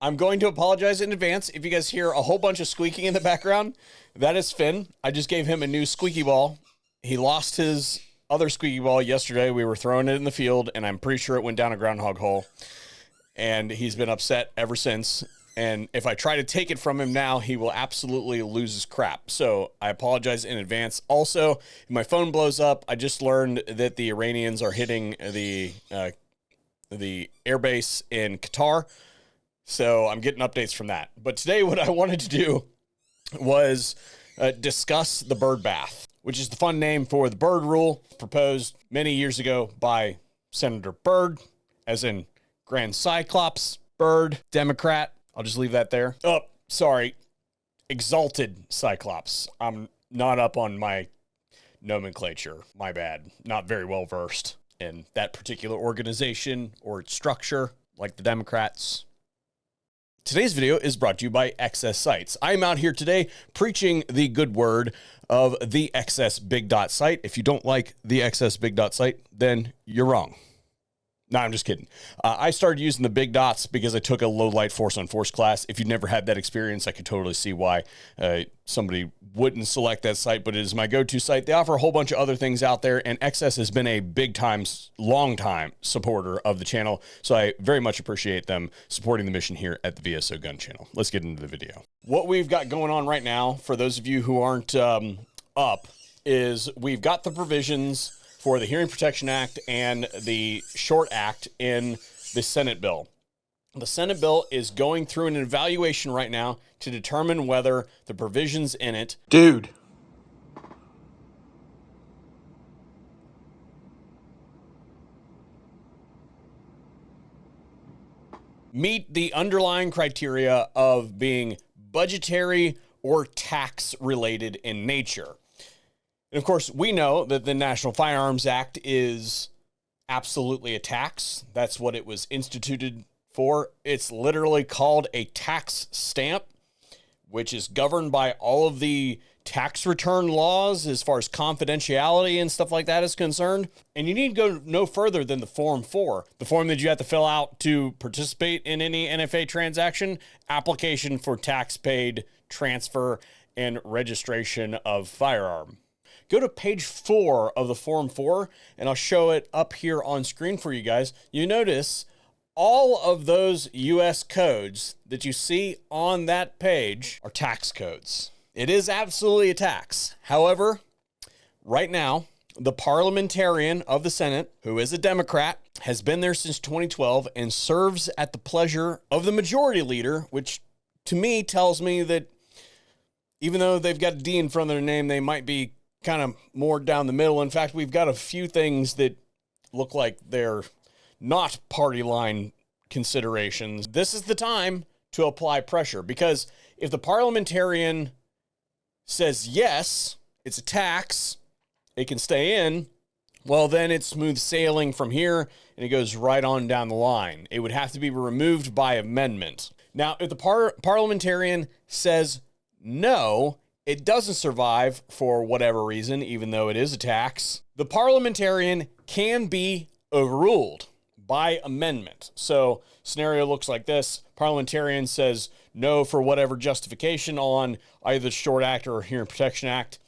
I'm going to apologize in advance if you guys hear a whole bunch of squeaking in the background. That is Finn. I just gave him a new squeaky ball. He lost his other squeaky ball yesterday. We were throwing it in the field, and I'm pretty sure it went down a groundhog hole. And he's been upset ever since. And if I try to take it from him now, he will absolutely lose his crap. So I apologize in advance. Also, if my phone blows up, I just learned that the Iranians are hitting the airbase in Qatar. So I'm getting updates from that. But today what I wanted to do was discuss the Byrd bath, which is the fun name for the Byrd Rule, proposed many years ago by Senator Byrd, as in Grand Cyclops Byrd, Democrat. I'll just leave that there. Oh, sorry. Exalted Cyclops. I'm not up on my nomenclature. My bad. Not very well versed in that particular organization or its structure, like the Democrats. Today's video is brought to you by XS Sites. I'm out here today preaching the good word of the XS Big Dot site. If you don't like the XS Big Dot site, then you're wrong. No, I'm just kidding. I started using the big dots because I took a low light force on force class. If you've never had that experience, I could totally see why somebody wouldn't select that site, but it is my go-to site. They offer a whole bunch of other things out there, and XS has been a big time, long time supporter of the channel. So I very much appreciate them supporting the mission here at the VSO Gun Channel. Let's get into the video. What we've got going on right now, for those of you who aren't up, is we've got the provisions for the Hearing Protection Act and the Short Act in the Senate bill. The Senate bill is going through an evaluation right now to determine whether the provisions in it meet the underlying criteria of being budgetary or tax related in nature. And of course, we know that the National Firearms Act is absolutely a tax. That's what it was instituted for. It's literally called a tax stamp, which is governed by all of the tax return laws as far as confidentiality and stuff like that is concerned. And you need to go no further than the Form 4, the form that you have to fill out to participate in any NFA transaction, application for tax paid transfer and registration of firearm. Go to page 4 of the Form 4, and I'll show it up here on screen for you guys. You notice all of those U.S. codes that you see on that page are tax codes. It is absolutely a tax. However, right now, the parliamentarian of the Senate, who is a Democrat, has been there since 2012 and serves at the pleasure of the majority leader, which to me tells me that even though they've got a D in front of their name, they might be kind of more down the middle. In fact, we've got a few things that look like they're not party line considerations. This is the time to apply pressure, because if the parliamentarian says yes, it's a tax, it can stay in, well, then it's smooth sailing from here and it goes right on down the line. It would have to be removed by amendment. Now, if the parliamentarian says no, it doesn't survive for whatever reason, even though it is a tax, the parliamentarian can be overruled by amendment. So scenario looks like this. Parliamentarian says no for whatever justification on either the Short Act or Hearing Protection Act.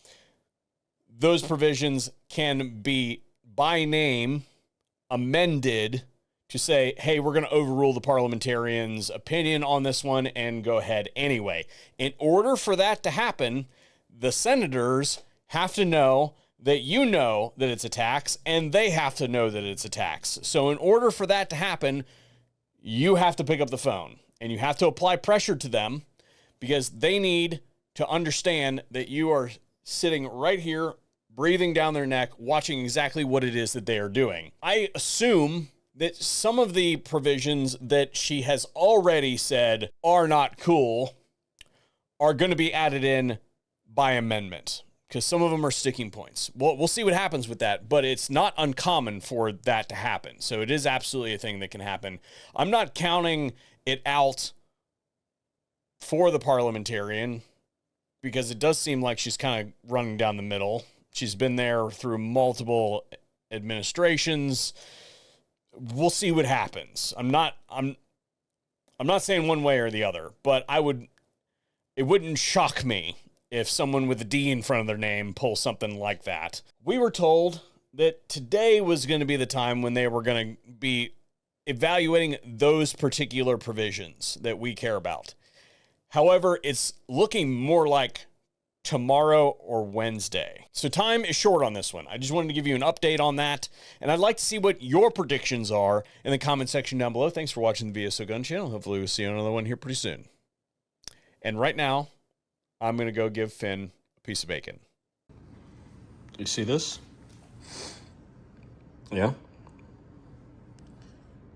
Those provisions can be by name amended to say, hey, we're going to overrule the parliamentarian's opinion on this one and go ahead anyway. In order for that to happen, the senators have to know that you know that it's a tax, and they have to know that it's a tax. So in order for that to happen, you have to pick up the phone and you have to apply pressure to them, because they need to understand that you are sitting right here, breathing down their neck, watching exactly what it is that they are doing. I assume that some of the provisions that she has already said are not cool are going to be added in by amendment, because some of them are sticking points. We'll see what happens with that, but it's not uncommon for that to happen. So it is absolutely a thing that can happen. I'm not counting it out for the parliamentarian, because it does seem like she's kind of running down the middle. She's been there through multiple administrations. We'll see what happens. I'm I'm not saying one way or the other, but it wouldn't shock me if someone with a D in front of their name pulls something like that. We were told that today was going to be the time when they were going to be evaluating those particular provisions that we care about. However, it's looking more like tomorrow or Wednesday. So time is short on this one. I just wanted to give you an update on that. And I'd like to see what your predictions are in the comment section down below. Thanks for watching the VSO Gun Channel. Hopefully we'll see you on another one here pretty soon. And right now, I'm going to go give Finn a piece of bacon. You see this? Yeah?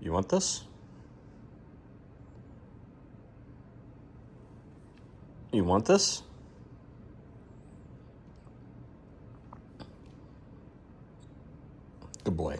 You want this? You want this? Good boy.